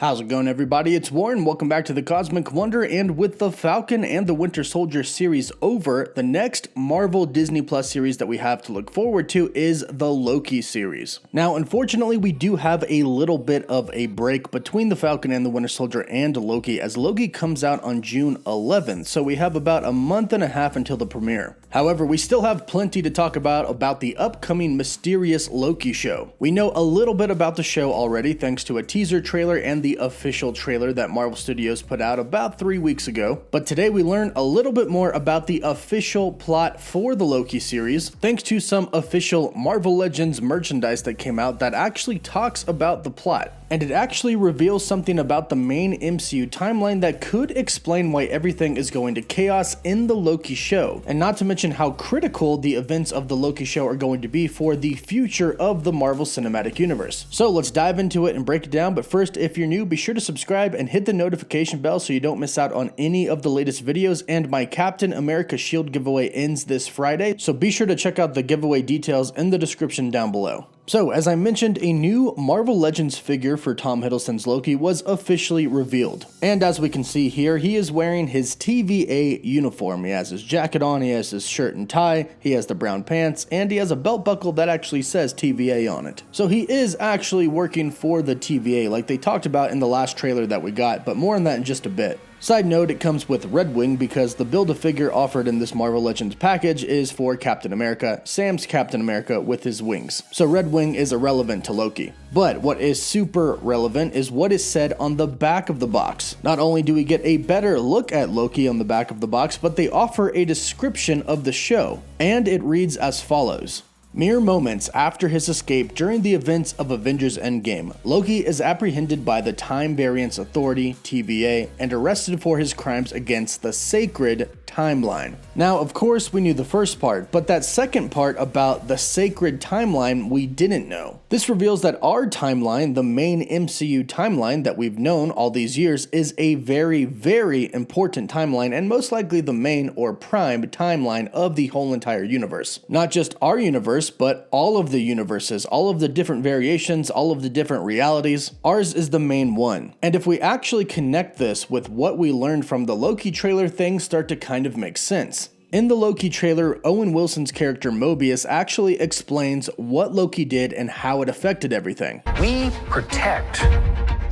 How's it going, everybody? It's Warren. Welcome back to the Cosmic Wonder, and with the Falcon and the Winter Soldier series over, the next Marvel Disney Plus series that we have to look forward to is the Loki series. Now, unfortunately, we do have a little bit of a break between the Falcon and the Winter Soldier and Loki, as Loki comes out on June 11th, so we have about a month and a half until the premiere. However, we still have plenty to talk about the upcoming mysterious Loki show. We know a little bit about the show already thanks to a teaser trailer and the official trailer that Marvel Studios put out about 3 weeks ago, but today we learn a little bit more about the official plot for the Loki series thanks to some official Marvel Legends merchandise that came out that actually talks about the plot. And it actually reveals something about the main MCU timeline that could explain why everything is going to chaos in the Loki show, and not to mention how critical the events of the Loki show are going to be for the future of the Marvel Cinematic Universe. So let's dive into it and break it down, but first, if you're new, be sure to subscribe and hit the notification bell so you don't miss out on any of the latest videos, and my Captain America Shield giveaway ends this Friday, so be sure to check out the giveaway details in the description down below. So, as I mentioned, a new Marvel Legends figure for Tom Hiddleston's Loki was officially revealed. And as we can see here, he is wearing his TVA uniform. He has his jacket on, he has his shirt and tie, he has the brown pants, and he has a belt buckle that actually says TVA on it. So he is actually working for the TVA like they talked about in the last trailer that we got, but more on that in just a bit. Side note, it comes with Red Wing because the Build-A-Figure offered in this Marvel Legends package is for Captain America, Sam's Captain America with his wings. So Red Wing is irrelevant to Loki. But what is super relevant is what is said on the back of the box. Not only do we get a better look at Loki on the back of the box, but they offer a description of the show. And it reads as follows. Mere moments after his escape during the events of Avengers Endgame, Loki is apprehended by the Time Variance Authority, TVA, and arrested for his crimes against the sacred timeline. Now, of course, we knew the first part, but that second part about the sacred timeline we didn't know. This reveals that our timeline, the main MCU timeline that we've known all these years, is a very, very important timeline, and most likely the main or prime timeline of the whole entire universe. Not just our universe, but all of the universes, all of the different variations, all of the different realities. Ours is the main one. And if we actually connect this with what we learned from the Loki trailer, things start to kind of make sense. In the Loki trailer, Owen Wilson's character Mobius actually explains what Loki did and how it affected everything. We protect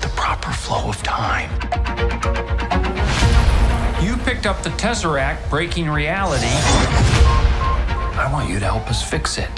the proper flow of time. You picked up the Tesseract, breaking reality. I want you to help us fix it.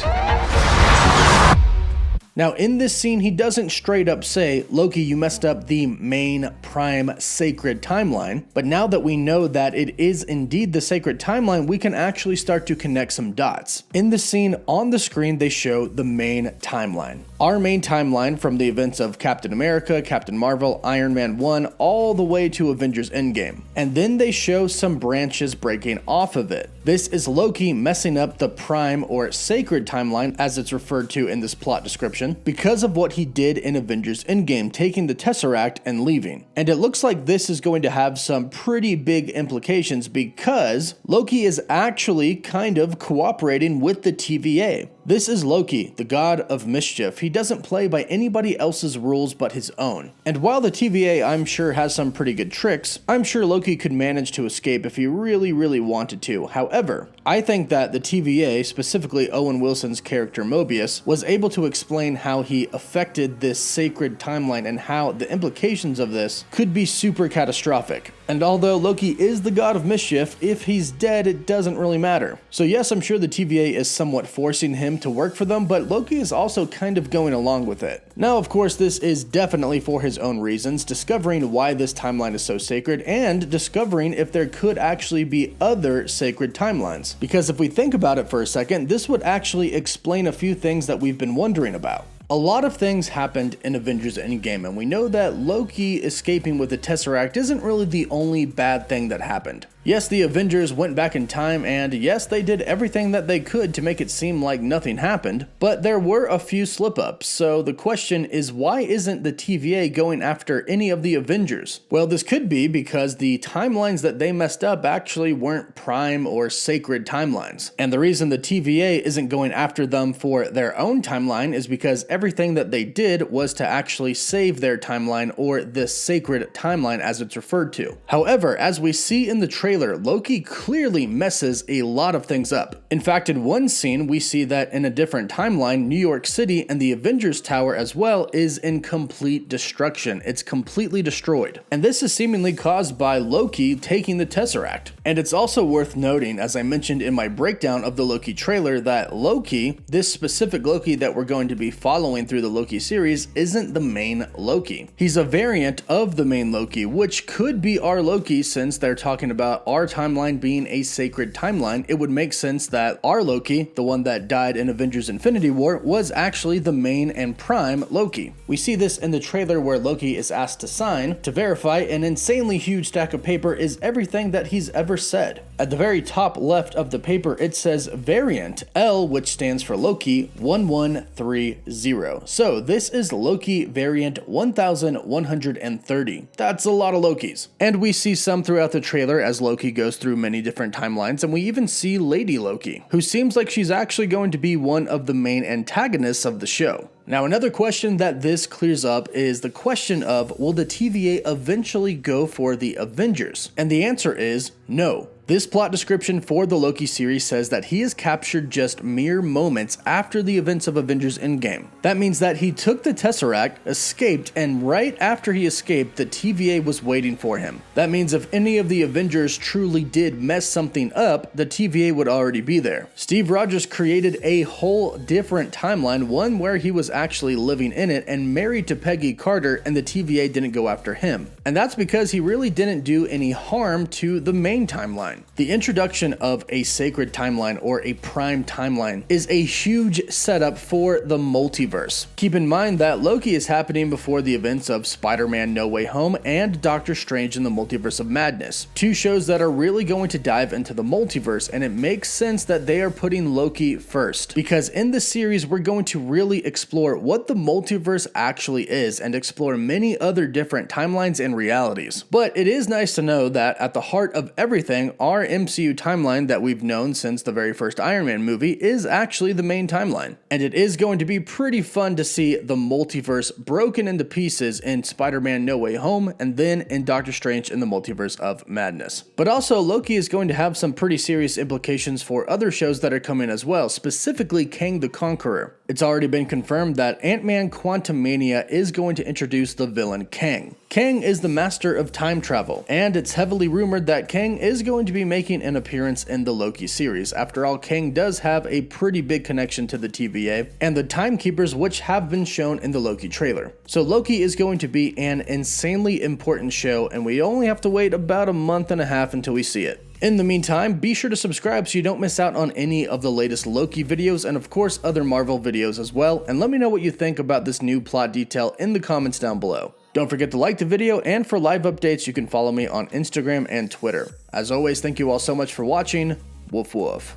Now, in this scene, he doesn't straight up say, Loki, you messed up the main prime sacred timeline, but now that we know that it is indeed the sacred timeline, we can actually start to connect some dots. In the scene on the screen, they show the main timeline. Our main timeline from the events of Captain America, Captain Marvel, Iron Man 1, all the way to Avengers Endgame. And then they show some branches breaking off of it. This is Loki messing up the prime or sacred timeline, as it's referred to in this plot description, because of what he did in Avengers Endgame, taking the Tesseract and leaving. And it looks like this is going to have some pretty big implications because Loki is actually kind of cooperating with the TVA. This is Loki, the god of mischief. He doesn't play by anybody else's rules but his own. And while the TVA, I'm sure, has some pretty good tricks, I'm sure Loki could manage to escape if he really, really wanted to. However, I think that the TVA, specifically Owen Wilson's character Mobius, was able to explain how he affected this sacred timeline and how the implications of this could be super catastrophic. And although Loki is the god of mischief, if he's dead, it doesn't really matter. So yes, I'm sure the TVA is somewhat forcing him to work for them, but Loki is also kind of going along with it. Now, of course, this is definitely for his own reasons, discovering why this timeline is so sacred, and discovering if there could actually be other sacred timelines. Because if we think about it for a second, this would actually explain a few things that we've been wondering about. A lot of things happened in Avengers Endgame, and we know that Loki escaping with the Tesseract isn't really the only bad thing that happened. Yes, the Avengers went back in time, and yes, they did everything that they could to make it seem like nothing happened, but there were a few slip-ups, so the question is, why isn't the TVA going after any of the Avengers? Well, this could be because the timelines that they messed up actually weren't prime or sacred timelines, and the reason the TVA isn't going after them for their own timeline is because everything that they did was to actually save their timeline, or this sacred timeline as it's referred to. However, as we see in the trailer, Loki clearly messes a lot of things up. In fact, in one scene, we see that in a different timeline, New York City and the Avengers Tower as well is in complete destruction. It's completely destroyed. And this is seemingly caused by Loki taking the Tesseract. And it's also worth noting, as I mentioned in my breakdown of the Loki trailer, that Loki, this specific Loki that we're going to be following through the Loki series, isn't the main Loki. He's a variant of the main Loki, which could be our Loki since they're talking about our timeline being a sacred timeline. It would make sense that our Loki, the one that died in Avengers Infinity War, was actually the main and prime Loki. We see this in the trailer where Loki is asked to sign to verify an insanely huge stack of paper is everything that he's ever said. At the very top left of the paper, it says variant L, which stands for Loki 1130. So this is Loki variant 1130. That's a lot of Lokis. And we see some throughout the trailer as Loki goes through many different timelines, and we even see Lady Loki, who seems like she's actually going to be one of the main antagonists of the show. Now, another question that this clears up is the question of, will the TVA eventually go for the Avengers? And the answer is no. This plot description for the Loki series says that he is captured just mere moments after the events of Avengers Endgame. That means that he took the Tesseract, escaped, and right after he escaped, the TVA was waiting for him. That means if any of the Avengers truly did mess something up, the TVA would already be there. Steve Rogers created a whole different timeline, one where he was actually living in it and married to Peggy Carter, and the TVA didn't go after him. And that's because he really didn't do any harm to the main timeline. The introduction of a sacred timeline or a prime timeline is a huge setup for the multiverse. Keep in mind that Loki is happening before the events of Spider-Man No Way Home and Doctor Strange in the Multiverse of Madness, two shows that are really going to dive into the multiverse, and it makes sense that they are putting Loki first, because in this series we're going to really explore what the multiverse actually is and explore many other different timelines and realities. But it is nice to know that at the heart of everything, our MCU timeline that we've known since the very first Iron Man movie is actually the main timeline. And it is going to be pretty fun to see the multiverse broken into pieces in Spider-Man No Way Home and then in Doctor Strange in the Multiverse of Madness. But also, Loki is going to have some pretty serious implications for other shows that are coming as well, specifically Kang the Conqueror. It's already been confirmed that Ant-Man Quantumania is going to introduce the villain Kang. Kang is the master of time travel, and it's heavily rumored that Kang is going to be making an appearance in the Loki series. After all, Kang does have a pretty big connection to the TVA and the Timekeepers, which have been shown in the Loki trailer. So Loki is going to be an insanely important show, and we only have to wait about a month and a half until we see it. In the meantime, be sure to subscribe so you don't miss out on any of the latest Loki videos and of course other Marvel videos as well, and let me know what you think about this new plot detail in the comments down below. Don't forget to like the video, and for live updates you can follow me on Instagram and Twitter. As always, thank you all so much for watching. Woof woof.